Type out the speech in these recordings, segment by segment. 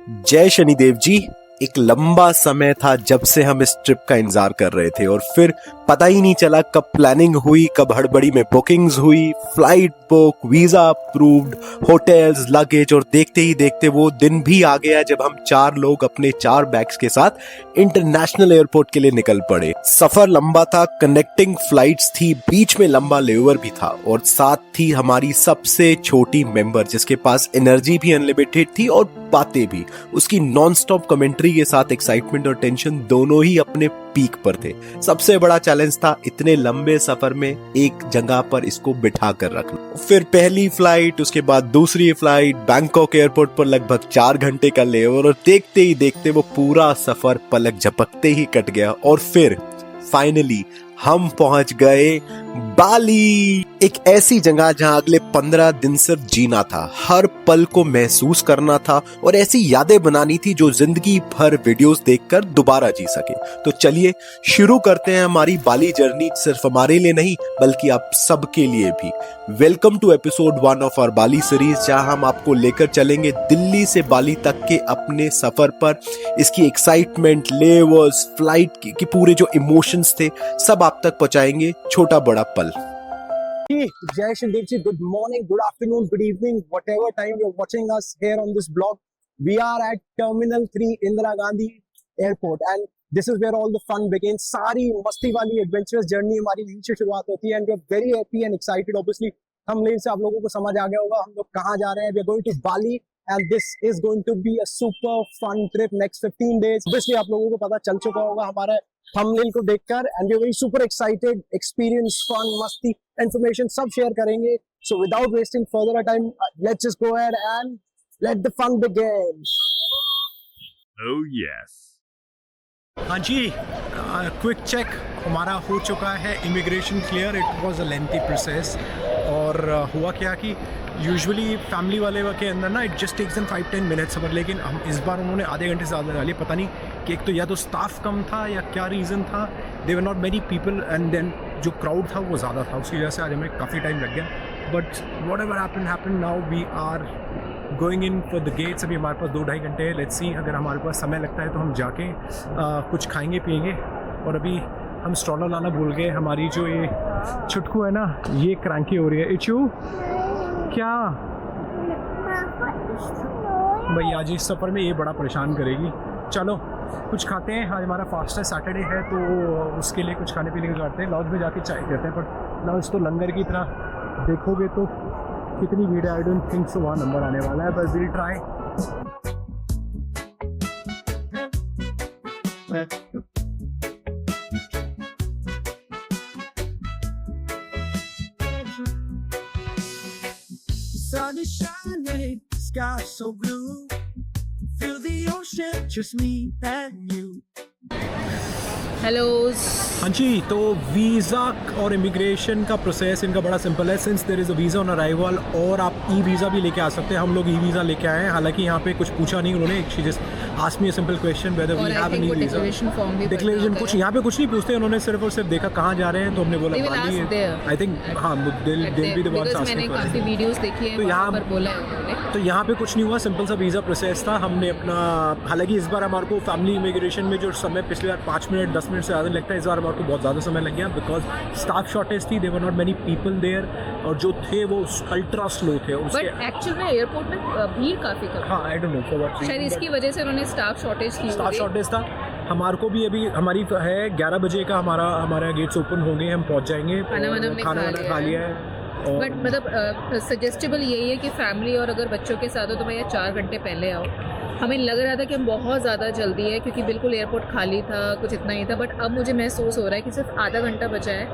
जय शनिदेव जी। एक लंबा समय था जब से हम इस ट्रिप का इंतजार कर रहे थे और फिर पता ही नहीं चला कब प्लानिंग हुई, कब हड़बड़ी में बुकिंग्स हुई, flight book, visa approved, hotels, luggage और देखते ही देखते वो दिन भी आ गया जब हम 4 लोग अपने 4 बैग्स के साथ इंटरनेशनल एयरपोर्ट के लिए निकल पड़े। सफर लंबा था, कनेक्टिंग फ्लाइट्स थी, बीच में लंबा लेओवर भी था और साथ थी हमारी सबसे छोटी मेंबर जिसके पास एनर्जी भी अनलिमिटेड थी और बातें भी। उसकी नॉन स्टॉप कमेंट्री के साथ एक्साइटमेंट और टेंशन दोनों ही अपने पीक पर थे। सबसे बड़ा चैलेंज था इतने लंबे सफर में एक जगह पर इसको बिठा कर रखना। फिर पहली फ्लाइट, उसके बाद दूसरी फ्लाइट, बैंकॉक एयरपोर्ट पर लगभग 4 घंटे का लेओवर और देखते ही देखते वो पूरा सफर पलक झपकते ही कट गया और फिर फाइनली हम पहुंच गए बाली, एक ऐसी जगह जहां अगले 15 दिन सिर्फ जीना था, हर पल को महसूस करना था और ऐसी यादें बनानी थी जो जिंदगी भर वीडियोस देखकर दोबारा जी सके। तो चलिए शुरू करते हैं हमारी बाली जर्नी, सिर्फ हमारे लिए नहीं बल्कि आप सबके लिए भी। Welcome to episode 1 of our Bali series, जहां हम आपको लेकर चलेंगे दिल्ली से बाली तक के अपने सफर पर। इसकी एक्साइटमेंट, लेवर्स, फ्लाइट की पूरे जो इमोशंस थे सब आप तक पहुंचाएंगे, छोटा बड़ा पल। Jai Shindev ji, good morning, good afternoon, good evening, whatever time you're watching us here on this blog. We are at Terminal 3 Indira Gandhi Airport and this is where all the fun begins. सारी मस्ती वाली adventurous journey हमारी यहीं से शुरुआत होती है and we're very happy and excited. Obviously, thumbnail से आप लोगों को समझ आ गया होगा हम लोग कहाँ जा रहे हैं. We're going to Bali and this is going to be a super fun trip next 15 days. Obviously, आप लोगों को पता चल चुका होगा हमारा थंबनेल को देखकर and we're very super excited, experience, fun, मस्ती, information सब शेयर करेंगे. So without wasting further time, let's just go ahead and let the fun begin. Oh yes. हाँ जी, क्विक चेक हमारा हो चुका है, immigration clear. It was a lengthy process और हुआ क्या कि यूजुअली फैमिली वाले के अंदर ना it just takes them 5-10 minutes समझ, लेकिन हम इस बार उन्होंने आधे घंटे से ज़्यादा डाली. पता नहीं कि एक तो या तो स्टाफ कम था या क्या रीज़न था. They were not many people and then जो क्राउड था वो ज़्यादा था, उसकी वजह से आज हमें काफ़ी टाइम लग गया. But whatever happen now we are going in for the gates. अभी हमारे पास 2-2.5 घंटे है. लेट्स सी, अगर हमारे पास समय लगता है तो हम जाके कुछ खाएंगे पिएंगे. और अभी हम स्ट्रॉलर लाना भूल गए. हमारी जो ये छुटकू है ना, ये क्रैंकी हो रही है. इचू क्या भाई, आज इस सफ़र में ये बड़ा परेशान करेगी. चलो कुछ खाते हैं. आज हमारा फास्टेस्ट सैटरडे है तो उसके लिए कुछ खाने पीने का करते हैं. लॉज में जाके चाय करते हैं. बट लॉज तो लंगर की तरह देखोगे तो कितनी भीड़ है, आई डोंट थिंक सो वहाँ नंबर आने वाला है. बस will try. Sun is shining, sky so blue. Feel the ocean, just me and you. Hello. हाँ जी, तो वीज़ा और इमिग्रेशन का प्रोसेस इनका बड़ा सिंपल है. Since there is a visa on arrival और आप ई वीज़ा भी लेके आ सकते हैं. हम लोग ई वीज़ा लेके आए हैं. हालांकि यहाँ पे कुछ पूछा नहीं उन्होंने. She just asked me a simple question whether we have any visa. Declaration कुछ यहाँ पे कुछ नहीं पूछते उन्होंने, सिर्फ और सिर्फ देखा कहाँ जा रहे हैं तो हमने बोला बाली. आई थिंक हाँ, दिल बी द वंस आस्किंग. मैंने काफ़ी वीडियोस देखी हैं, तो यहाँ पर बोला है उन्होंने. तो यहाँ पे कुछ नहीं हुआ, सिंपल सा वीज़ा प्रोसेस था. हमने अपना, हालांकि इस बार हमारे को फैमिली इमिग्रेशन में जो समय पिछली बार 5 मिनट 10 मिनट से ज़्यादा लगता है, इस बार हमारे को बहुत ज़्यादा समय लग गया बिकॉज स्टाफ शॉर्टेज थी. There were not many people there और जो थे वो अल्ट्रा स्लो थे. बट एक्चुअल में एयरपोर्ट में भीड़ काफ़ी कम. हाँ, I don't know for what. शायद इसकी वजह से उन्होंने स्टाफ शॉर्टेज की. स्टाफ शॉर्टेज था. हमारे को भी अभी हमारी है 11 बजे का हमारा गेट्स ओपन हो गए, हम पहुँच जाएंगे. खाना खा लिया है. बट मतलब सजेस्टेबल यही है कि फैमिली और अगर बच्चों के साथ हो तो भैया 4 घंटे पहले आओ. हमें लग रहा था कि हम बहुत ज़्यादा जल्दी है क्योंकि बिल्कुल एयरपोर्ट खाली था, कुछ इतना ही था. बट अब मुझे महसूस हो रहा है कि सिर्फ आधा घंटा बचा है.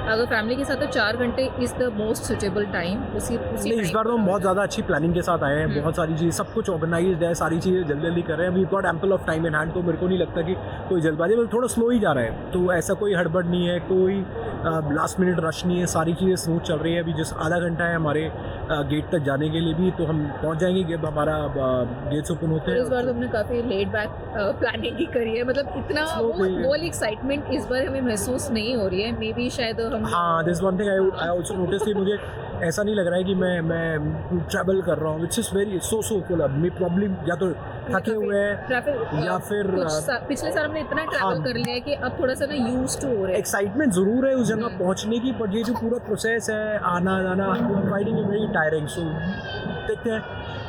अगर फैमिली के साथ तो 4 घंटे is the most suitable time. उसी इस बार तो हम बहुत ज़्यादा अच्छी प्लानिंग के साथ आए हैं. बहुत सारी चीज़, सब कुछ ऑर्गेनाइज्ड है, सारी चीज़ें जल्दी जल्दी कर रहे हैं. We got ample of time in hand. तो मेरे को नहीं लगता कि कोई जल्दबाजी, मतलब थोड़ा स्लो ही जा रहा है. तो ऐसा कोई हड़बड़ नहीं है, कोई लास्ट मिनट रश नहीं है. सारी चीज़ें स्मूथ चल रही है. अभी जस्ट आधा घंटा है हमारे गेट तक जाने के लिए भी, तो हम पहुँच जाएंगे जब हमारा गेट्स ओपन होते हैं. इस बार तो हमने काफ़ी लेट बैक प्लानिंग ही करी है. मतलब इतना वो एक्साइटमेंट इस बार हमें महसूस नहीं हो रही है. मे बी शायद हम, हाँ, this one thing I also notice कि मुझे ऐसा नहीं लग रहा है कि मैं ट्रैवल कर रहा हूँ. It's just very so full. अब मैं प्रॉब्लम या तो थके हुए हैं ट्रैवल या फिर पिछले साल हमने इतना ट्रैवल हाँ। कर लिया है कि अब थोड़ा सा ना यूज टू हो रहे हैं। एक्साइटमेंट ज़रूर है उस जगह पहुंचने की, बट ये जो पूरा प्रोसेस है आना जाना फाइटिंग इज वेरी टायरिंग। सो देखते हैं,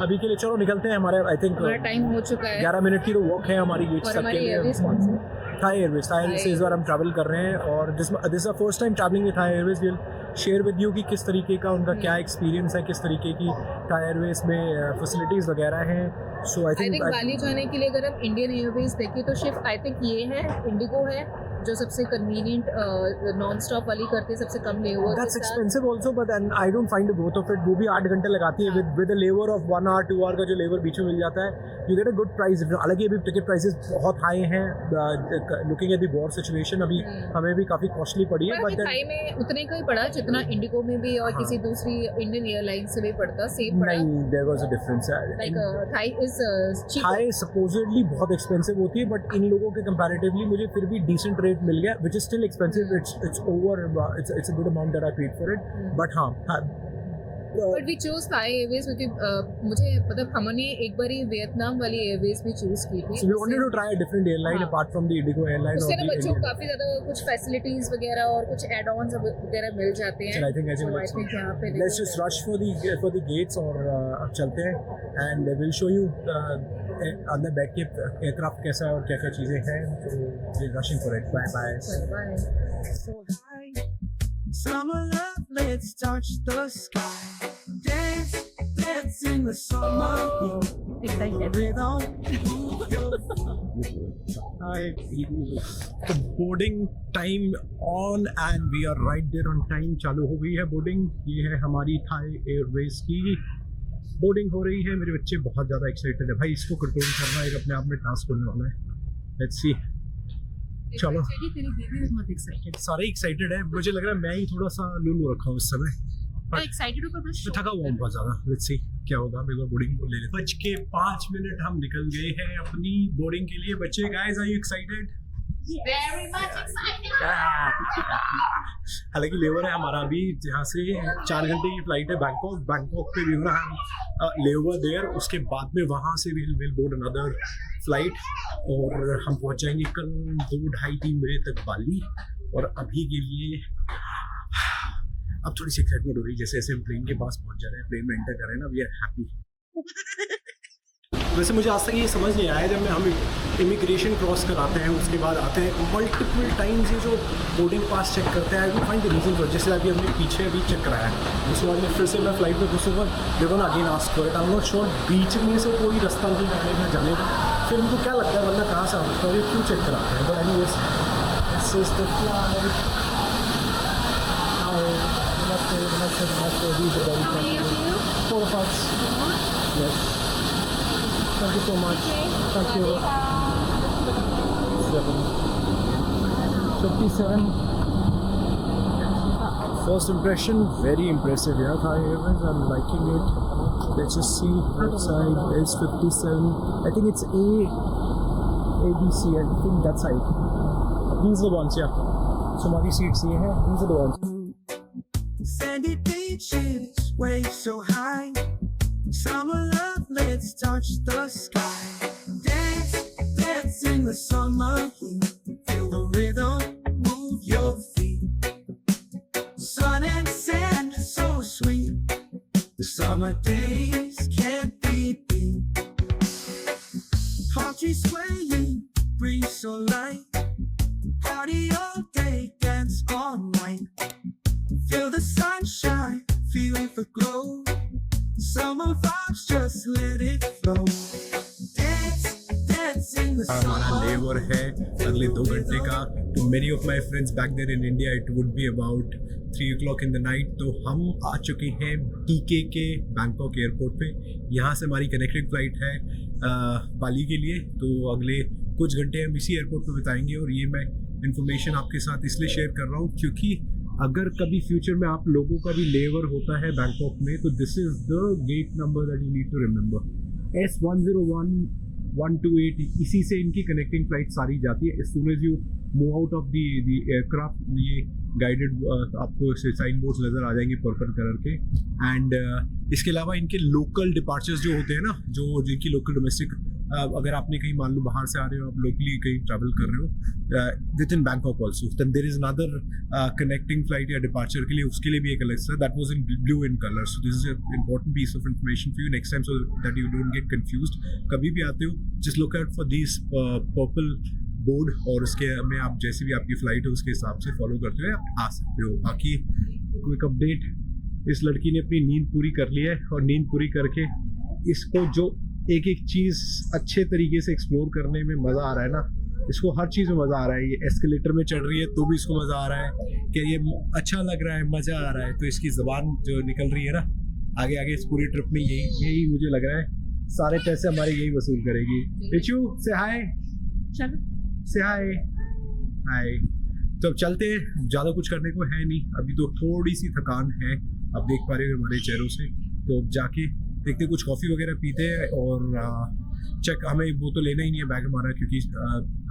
अभी के लिए चलो निकलते हैं। हमारे आई थिंक हमारा टाइम हो चुका है 11 मिनट की तो वॉक है हमारी गेट्स और तक के हमारी लिए। एयरवेज कौन सी? थाई एयरवेज से इस बार हम ट्रैवल कर रहे हैं और this is the first time travelling with Thai Airways. Will share with you कि किस तरीके का उनका क्या एक्सपीरियंस है, किस तरीके की थाई एयरवेज में फैसिलिटीज़ वगैरह हैं। सो आई आई थिंक थिंक बाली जाने के लिए अगर हम इंडियन एयरवेज देखें तो शिफ्ट आई थिंक ये है, इंडिगो है जो सबसे कन्वीनियंट नॉन स्टॉप वाली करती है, सबसे कम layover that's expensive also, but I don't find both of it. वो भी 8 घंटे लगाती है with a layover of 1 hour 2 hour का जो लेवर बीच में मिल जाता है, you get a good price. हालांकि अभी टिकट प्राइसेस बहुत हाई हैं, looking at the war situation अभी हमें भी काफ़ी कॉस्टली पड़ी है। बट बट थाई में उतने का ही पड़ा जितना इंडिगो में भी और किसी दूसरी इंडियन एयरलाइन से भी पड़ता, सेम पड़ा। नहीं, there was a difference. Like Thai is cheap. Thai supposedly बहुत एक्सपेंसिव होती है, बट इन लोगों के कंपैरेटिवली मुझे फिर भी डिसेंट रेट मिल गया, which is still expensive. It's over, it's a good amount that I paid for it. But हाँ, but we choose Thai Airways क्योंकि मुझे मतलब हमने एक बार ही वियतनाम वाली एयरवेज भी चूज की थी। so we wanted to try a different airline हाँ। apart from the Indigo airline उससे or ना the बच्चों को Indian. काफी ज्यादा कुछ फैसिलिटीज वगैरह और कुछ एड ऑन्स वगैरह मिल जाते हैं। चल, I think यहाँ पे let's just rush for the gates और अब चलते हैं and we'll show you अंदर बैठ के एयरक्राफ्ट कैसा है और क्या क्या चीज़ें हैं। तो we're rushing for it. Bye bye. So high, summer love, let's touch the sky. Dance, dance in the summer heat. Rhythm, move your तो boarding time on and we are right there on time. चालू हो गई है boarding. ये है हमारी Thai Airways की boarding हो रही है। मेरे बच्चे बहुत ज़्यादा एक्साइटेड है भाई, इसको कंट्रोल करना एक अपने आप में टास्क होने वाला है। लेट्स सी, चलो। तेरी बेबी भी बहुत एक्साइटेड सारे एक्साइटेड है, मुझे लग रहा है मैं ही थोड़ा सा लूलू रखा हूँ इस समय। है। एक्साइटेड हो पर बस मैं थका हुआ हूँ बहुत ज़्यादा। लेट्स सी क्या होगा। मेरे को बोर्डिंग ले लेते। 5:05 हम निकल गए हैं अपनी बोर्डिंग के लिए। बच्चे, guys, are you excited? Very much excited. हालांकि लेवर है हमारा अभी, जहाँ से 4 घंटे की फ्लाइट है बैंकॉक पे भी हो रहा है लेवर देयर। उसके बाद में वहाँ से विल बोर्ड अनदर फ्लाइट और हम पहुँच जाएंगे कल 2-2:30-3 बजे तक बाली। और अभी के लिए अब थोड़ी सी एक्साइटमेंट हो रही है, जैसे जैसे हम प्लेन के पास पहुँच जा रहे हैं, प्लेन में एंटर कर रहे हैं ना, वी आर हैप्पी। वैसे मुझे आज तक ये समझ नहीं आया, जब हम इमिग्रेशन क्रॉस कराते हैं उसके बाद आते हैं मल्टीपल टाइम्स ये जो बोर्डिंग पास चेक करते हैं, I find the reason for. जैसे अभी हमने पीछे अभी चेक कराया है, उसके बाद में फिर से मैं फ्लाइट में घुसूँगा, देखो ना again ask for it. I am not sure बीच में से कोई रास्ता नहीं निकलेगा जाने का। फिर उनको क्या लगता है वरना कहाँ से आता है, क्यों चेक कराते हैं। But anyways, this is the flight. Four of us. Yes. Thank you so much. Thank you. 57. First impression, very impressive. Yeah, Thai Airways. I'm liking it. Let's just see that side. It's 57. I think it's ABC. I think that side. These are the ones, yeah. So हमारी seats ये हैं. These are the ones. sandy beaches, waves so high. Summer love, let's touch the sky. Dance, dance in the summer heat. Feel the rhythm, move your feet. Sun and sand, so sweet. The summer days can't be beat. Palm trees swaying, breeze so light. Party all day, dance all night. Feel the sunshine, feel the glow. Summer vibes, just let it flow. Dance, dance in the हमारा summer. लेवर है अगले 2 घंटे का। तो many of my friends back there in India it would be about 3 o'clock in the night। तो हम आ चुके हैं टीके के बैंकॉक एयरपोर्ट पे। यहाँ से हमारी कनेक्टिंग फ्लाइट है बाली के लिए। तो अगले कुछ घंटे हम इसी एयरपोर्ट पे बिताएंगे। और ये मैं इन्फॉर्मेशन आपके साथ इसलिए शेयर कर रहा हूँ क्योंकि अगर कभी फ्यूचर में आप लोगों का भी लेवर होता है बैंकॉक में, तो this is the gate number that you need to remember, S101-128। इसी से इनकी कनेक्टिंग फ्लाइट सारी जाती है। As soon as you move out of the aircraft, ये गाइडेड आपको साइन बोर्ड्स नज़र आ जाएंगे पर्पल कलर के। एंड इसके अलावा इनके लोकल डिपार्चर्स जो होते हैं ना, जो जिनकी लोकल डोमेस्टिक अगर आपने कहीं मान लो बाहर से आ रहे हो, आप लोकली कहीं ट्रैवल कर रहे हो with in Bangkok also, then there is another connecting flight या डिपार्चर के लिए, उसके लिए भी एक अलग से, that was in blue in colour. So this is a important piece of information for you next time, so that you don't get confused. कभी भी आते हो just look out for this purple board, और उसके में आप जैसे भी आपकी फ्लाइट है उसके हिसाब से फॉलो करते हुए आप आ सकते हो. बाकी क्विक अपडेट, इस लड़की ने अपनी नींद पूरी कर ली है, और नींद पूरी करके इसको जो एक एक चीज़ अच्छे तरीके से एक्सप्लोर करने में मज़ा आ रहा है ना, इसको हर चीज़ में मज़ा आ रहा है. ये एस्केलेटर में चढ़ रही है तो भी इसको मज़ा आ रहा है कि ये अच्छा लग रहा है, मज़ा आ रहा है. तो इसकी ज़बान जो निकल रही है ना आगे आगे इस पूरी ट्रिप में, यही मुझे लग रहा है सारे पैसे हमारे यही वसूल करेगी. रिचू से हाय, से हाय हाय. तो अब चलते हैं, ज़्यादा कुछ करने को है नहीं अभी, तो थोड़ी सी थकान है अब देख पा रहे हो हमारे चेहरों से. तो अब जाके देखते कुछ कॉफ़ी वगैरह पीते हैं, और चेक हमें वो तो लेना ही नहीं है बैग हमारा, क्योंकि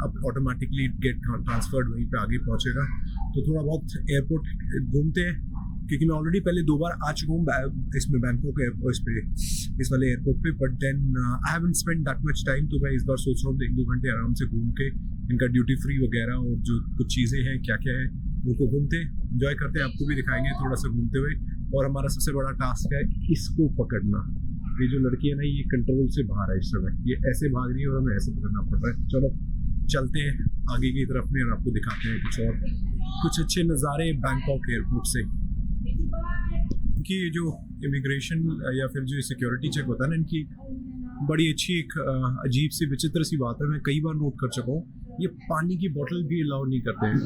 अब ऑटोमेटिकली गेट ट्रांसफर्ड वहीं पे आगे पहुंचेगा. तो थोड़ा बहुत एयरपोर्ट घूमते हैं, क्योंकि मैं ऑलरेडी पहले 2 बार आ चुका हूँ इसमें बैंकॉक एयरपोर्ट इस वाले एयरपोर्ट पे, but then I haven't spend that much time. तो मैं इस बार सोच रहा हूँ 1-2 घंटे आराम से घूम के इनका ड्यूटी फ्री वगैरह और जो कुछ चीज़ें हैं क्या क्या है उनको घूमते इंजॉय करते हैं, आपको भी दिखाएंगे थोड़ा सा घूमते हुए. और हमारा सबसे बड़ा टास्क है इसको पकड़ना. ये जो लड़की है ना ये कंट्रोल से बाहर है इस समय, ये ऐसे भाग रही है और हमें ऐसे पकड़ना पड़ रहा है. चलो चलते हैं आगे की तरफ में और आपको दिखाते हैं कुछ अच्छे नज़ारे बैंकॉक एयरपोर्ट से. कि जो इमिग्रेशन या फिर जो सिक्योरिटी चेक होता है ना, इनकी बड़ी अच्छी एक अजीब सी विचित्र सी बात है. मैं कई बार नोट कर चुका हूँ, ये पानी की बोतल भी अलाउ नहीं करते हैं.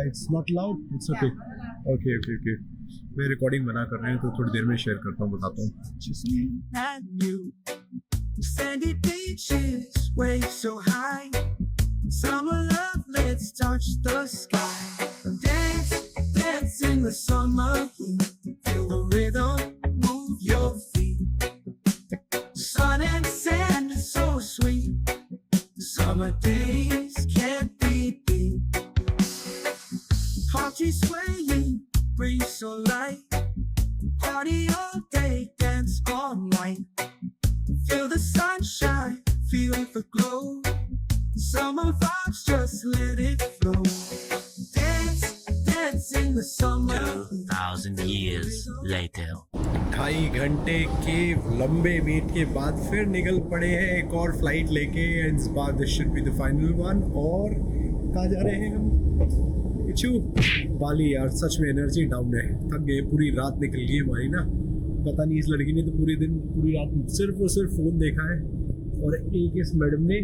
It's not allowed, it's okay okay okay okay. मैं रिकॉर्डिंग बना कर रहे हैं तो थोड़ी देर में शेयर करता हूँ, बताता हूँ. Just me and you. Sandy beaches, waves so high. Summer love, let's touch the sky. Dance, dance in the summer heat. Feel the rhythm, move your feet. Sun and sand, so sweet. Summer days can't be beat. Party swaying, breeze so light. Party all day, dance all night. Feel the sunshine, feel the glow. Summer vibes, just let it flow. Dance, dance in the summer. 2,000 years later. 2.5 घंटे के लंबे wait के बाद फिर निकल पड़े हैं एक और फ्लाइट लेके. एंड इस बार this should be the final one. और कहाँ जा रहे हैं हम? इचू बाली. यार सच में एनर्जी डाउन है, थक गए, पूरी रात निकल गई हमारी ना. पता नहीं इस लड़की ने तो पूरी रात सिर्फ और सिर्फ फ़ोन देखा है. और एक इस मैडम ने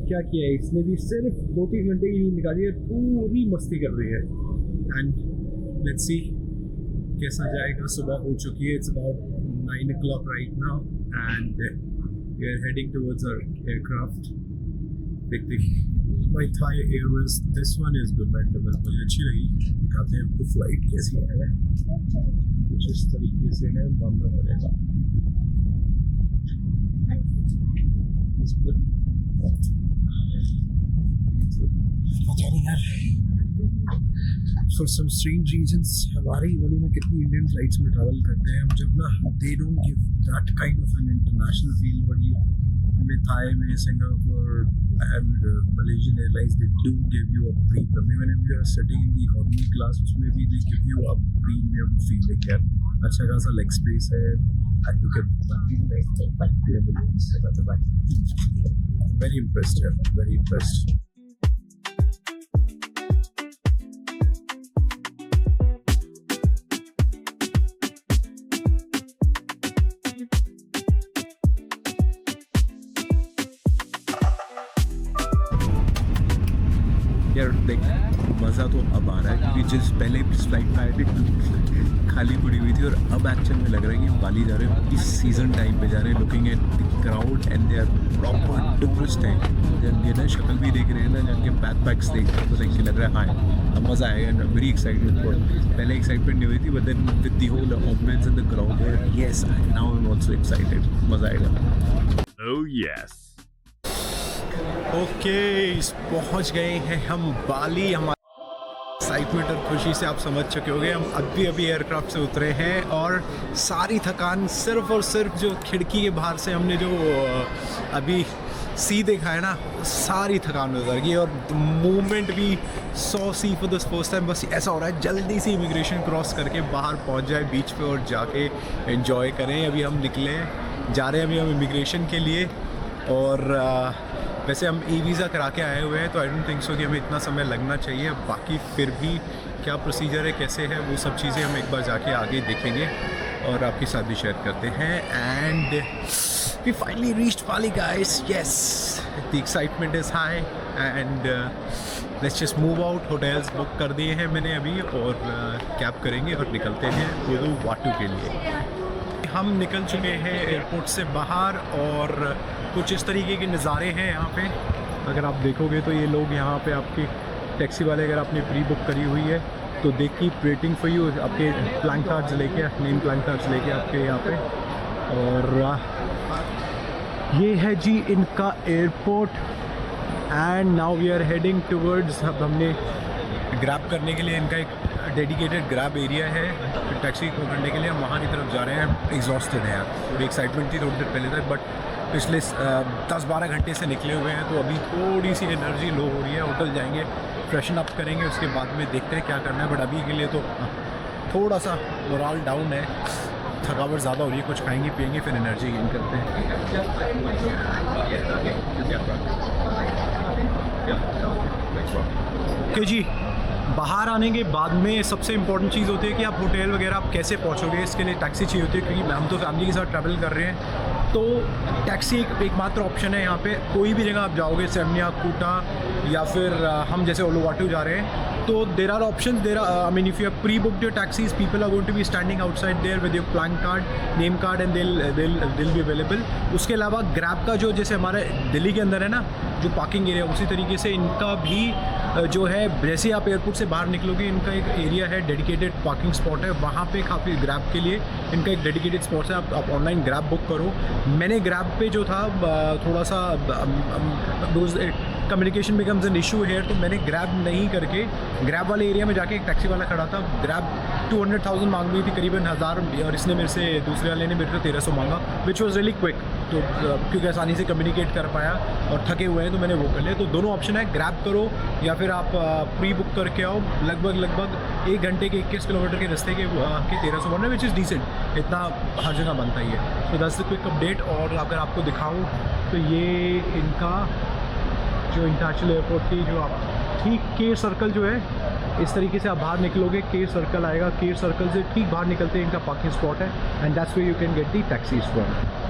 क्या किया है, इसने भी सिर्फ 2-3 घंटे की नींद निकाली है, पूरी मस्ती कर रही है. एंड लेट्स सी कैसा जाएगा. सुबह हो चुकी है, it's about 9 o'clock right now, and we are heading towards our aircraft. देखते my Thai Airways, this one is dependable, मुझे अच्छी लगी. दिखाते हैं आपको फ्लाइट कैसी है. कुछ इस तरीके से है, मानना पड़ेगा. पता नहीं यार, फॉर सम स्ट्रेंज रीजंस हमारे ही वाली में कितनी इंडियन फ्लाइट्स में ट्रैवल करते हैं हम, जब ना they don't give that kind of an international feel. But ये में थाई में, Singapore and Malaysian airlines, they do give you a premium. Even if you are sitting in the economy class, उसमें भी they give you a premium feeling. यार अच्छा खासा leg space है. Very impressed यार, वेरी इम्प्रेस्ड. यार देख मज़ा तो अब आ रहा है, क्योंकि जिस पहले फ्लाइट में आए थे खाली पड़ी हुई थी, और अब एक्चुअल में लग रहा है कि बाली जा रहे हैं, इस सीज़न टाइम पे जा रहे हैं. Looking at the crowd and they are proper tourist हैं. ये ना शक्ल भी देख रहे हैं ना, जिनके बैकपैक्स देख रहे हैं, तो देख के लग रहा है हाँ अब मज़ा आएगा. And very excited. पहले एक्साइटमेंट नहीं हुई थी, but then with the whole audience and the crowd, yes now I am also excited. मज़ा आएगा. Oh yes. ओके पहुंच गए हैं हम बाली. हमारे एक्साइटमेंट और खुशी से आप समझ चुके होंगे, हम अभी एयरक्राफ्ट से उतरे हैं और सारी थकान सिर्फ और सिर्फ जो खिड़की के बाहर से हमने जो अभी सी देखा है ना, सारी थकान उतर गई और मूवमेंट भी saw see for this first time. बस ऐसा हो रहा है जल्दी से इमिग्रेशन क्रॉस करके बाहर पहुंच जाए बीच पे और जाके एंजॉय करें। अभी हम निकले जा रहे हैं अभी हम इमिग्रेशन के लिए और वैसे हम ई वीज़ा करा के आए हुए हैं तो आई डोंट थिंक सो कि हमें इतना समय लगना चाहिए। बाकी फिर भी क्या प्रोसीजर है, कैसे है, वो सब चीज़ें हम एक बार जाके आगे देखेंगे और आपके साथ भी शेयर करते हैं। And we finally reached Bali guys, yes the excitement is high and let's just move out. Hotels book कर दिए हैं मैंने अभी और कैब करेंगे और निकलते हैं ऊलुवाटू के लिए। हम निकल चुके हैं एयरपोर्ट से बाहर और कुछ इस तरीके के नज़ारे हैं यहाँ पे। अगर आप देखोगे तो ये लोग यहाँ पे आपके टैक्सी वाले अगर आपने प्री बुक करी हुई है तो they keep waiting for you, आपके प्लान कार्ड्स लेके, नेम प्लान कार्ड्स लेके आपके यहाँ पे। और ये है जी इनका airport and now we are heading towards, अब हमने ग्रैब करने के लिए इनका एक डेडिकेटेड ग्रैब एरिया है टैक्सी को करने के लिए, हम वहाँ की तरफ जा रहे हैं। एग्जॉस्टेड है यार, थोड़ी एक्साइटमेंट थी थोड़ी देर पहले तक, बट पिछले 10-12 घंटे से निकले हुए हैं तो अभी थोड़ी सी एनर्जी लो हो रही है। होटल जाएंगे, फ्रेशन अप करेंगे, उसके बाद में देखते हैं क्या करना है, बट अभी के लिए तो थोड़ा सा मोरल डाउन है, थकावट ज़्यादा हो रही है। कुछ खाएंगे पिएंगे फिर एनर्जी गेन करते हैं। ओके जी, बाहर आने के बाद में सबसे इम्पोर्टेंट चीज़ होती है कि आप होटल वगैरह आप कैसे पहुंचोगे, इसके लिए टैक्सी चाहिए होती है क्योंकि हम तो फैमिली के साथ ट्रैवल कर रहे हैं तो टैक्सी एकमात्र ऑप्शन है यहाँ पे। कोई भी जगह आप जाओगे, सेमनिया, कूटा या फिर हम जैसे ऊलुवाटू जा रहे हैं तो there are option, there I mean if you have pre booked your taxis people are going to be standing outside there with your plan card, name card and they'll be available. उसके अलावा grab का जो जैसे हमारे दिल्ली के अंदर है ना जो पार्किंग एरिया, उसी तरीके से इनका भी जो है जैसे आप एयरपोर्ट से बाहर निकलोगे इनका एक एरिया है, डेडिकेटेड पार्किंग स्पॉट है, वहाँ पे काफ़ी ग्रैब के लिए इनका एक डेडिकेटेड स्पॉट है। आप ऑनलाइन ग्रैब बुक करो। मैंने ग्रैब पे जो था थोड़ा सा communication becomes an issue here, तो मैंने ग्रैब नहीं करके ग्रैब वाले एरिया में जाके एक टैक्सी वाला खड़ा था। ग्रैब 200,000 मांग रही थी, करीबन 1000, और इसने मेरे से, दूसरे वाले ने मेरे से 1300 मांगा, विच वॉज रियली क्विक। तो क्योंकि आसानी से कम्युनिकेट कर पाया और थके हुए हैं तो मैंने वो कर लिया। तो दोनों ऑप्शन है, ग्रैब करो या फिर आप प्री बुक करके आओ। लगभग 1 घंटे के 21 किलोमीटर के रास्ते के 1300 बनना, विच इज़ डिसेंट, इतना हर जगह बनता ही है। तो दैट्स द क्विक अपडेट। और अगर आपको दिखाऊँ तो ये इनका जो इंटरनेशनल एयरपोर्ट की जो आप ठीक के सर्कल जो है, इस तरीके से आप बाहर निकलोगे के सर्कल आएगा, के सर्कल से ठीक बाहर निकलते इनका पार्किंग स्पॉट है and that's where you can get the taxis from.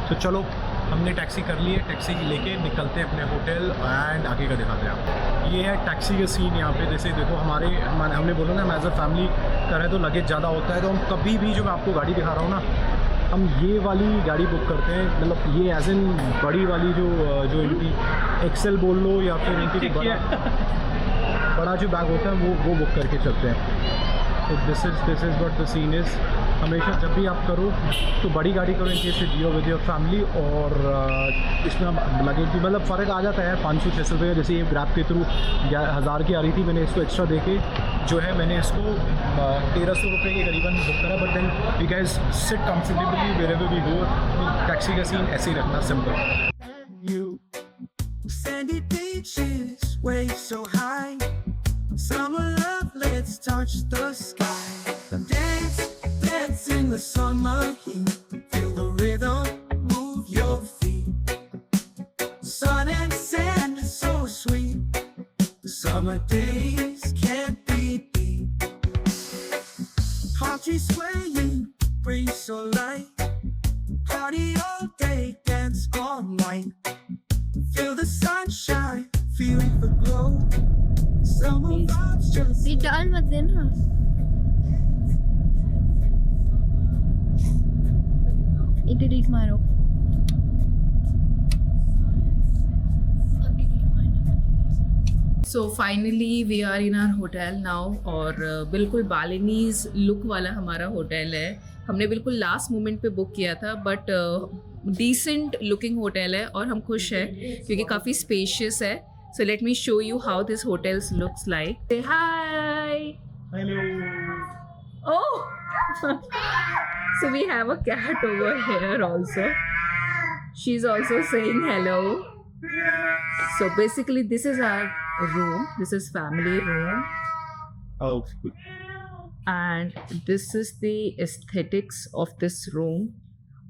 तो चलो हमने टैक्सी कर ली है, टैक्सी लेके निकलते हैं अपने होटल एंड आगे का दिखाते हैं आपको। ये है टैक्सी का सीन यहाँ पे। जैसे देखो हमने बोला ना हम एज अ फैमिली करें तो लगेज ज़्यादा होता है, तो हम कभी भी जो मैं आपको गाड़ी दिखा रहा हूँ ना, हम ये वाली गाड़ी बुक करते हैं, मतलब ये एज इन बड़ी वाली जो इनकी एक्सेल बोल लो या फिर इनकी बड़ा जो बैग होता है वो बुक करके चलते हैं। तो this is what the scene is. हमेशा जब भी आप करो तो बड़ी गाड़ी करो इनके से जियो विद योर फैमिली, और इसमें आप लगेज भी मतलब फ़र्क आ जाता है 500-600 रुपये का। जैसे ये ग्रैब के थ्रू 1000 की आ रही थी, मैंने इसको एक्स्ट्रा दे के जो है मैंने इसको 1300 रुपये के करीबन बुक करा। But then you guys sit comfortably wherever we go. Taxi का सीन ऐसे ही रखना, simple. Sandy beaches, waves so high. Summer love, let's touch the sky. Dance, dance in the summer heat. Feel the rhythm, move your feet. Sun and sand, so sweet. Summer days can't be beat. Party swaying, breeze so light. Party all day, dance all night. Feel the sunshine, feeling the glow. Summer vibes just ये डाल मत देना। ये delete मारो। So finally we are in our hotel now, और बिल्कुल Balinese look वाला हमारा होटल है। हमने बिल्कुल लास्ट मोमेंट पे बुक किया था, बट डिसेंट लुकिंग होटल है और हम खुश हैं क्योंकि काफ़ी स्पेशियस है। So let me show you how this hotels looks like. Hi Oh, so we have a cat over here also. She's also saying hello. So basically, this is our room. This is family room, Oh, and this is the aesthetics of this room.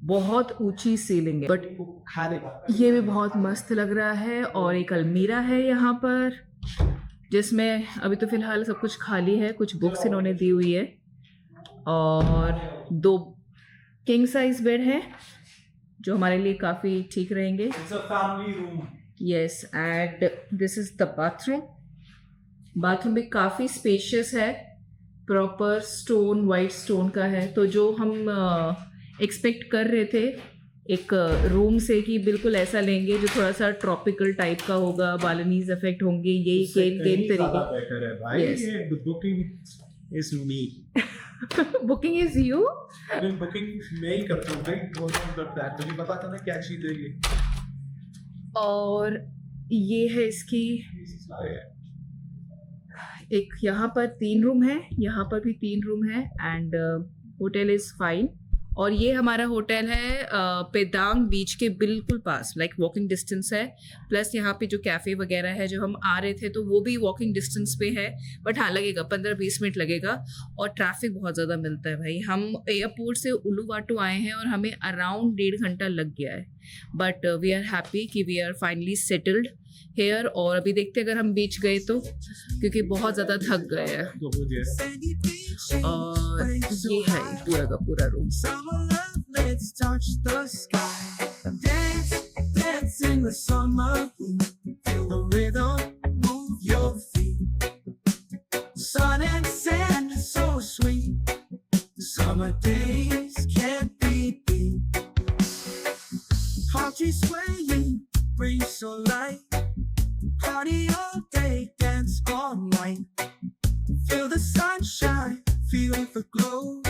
बहुत ऊंची ceiling है, but ये भी बहुत मस्त लग रहा है. और एक अलमीरा है यहाँ पर, जिसमें अभी तो फिलहाल सब कुछ खाली है. कुछ बुक्स इन्होंने दी हुई है, और 2 किंग साइज बेड हैं जो हमारे लिए काफ़ी ठीक रहेंगे. Yes, and this is the bathroom. Bathroom भी काफ़ी स्पेशियस है, प्रॉपर स्टोन, वाइट स्टोन का है. तो जो हम एक्सपेक्ट कर रहे थे एक रूम से कि बिल्कुल ऐसा लेंगे जो थोड़ा सा ट्रॉपिकल टाइप का होगा, बालनीज इफेक्ट होंगे, यही सेम तरीके. Yes. Booking is me. Booking is you. Booking मैं ही करता हूँ भाई, मुझे पता था ना क्या चीज है ये. और ये है इसकी, एक यहाँ पर 3 रूम है, यहाँ पर भी 3 रूम है, एंड होटल इज़ फाइन. और ये हमारा होटल है पेदांग बीच के बिल्कुल पास, लाइक वॉकिंग डिस्टेंस है. प्लस यहाँ पे जो कैफ़े वगैरह है, जो हम आ रहे थे तो वो भी वॉकिंग डिस्टेंस पे है. बट हाँ, लगेगा 15-20 मिनट लगेगा, और ट्रैफिक बहुत ज़्यादा मिलता है भाई. हम एयरपोर्ट से उलुवाटू आए हैं और हमें अराउंड 1.5 घंटा लग गया है. बट वी आर हैप्पी कि we are finally settled here. और अभी देखते हैं अगर हम बीच गए तो, क्योंकि बहुत ज़्यादा थक गए हैं. और ये है पूरा का पूरा room. Summer love, let's touch the sky. Dance, dance in the summer heat. Feel the rhythm, move your feet. Sun and sand, so sweet. Summer days can't be beat. Heart is swaying, breeze so light. Party all day, dance all night. Feel the sunshine, feel the glow.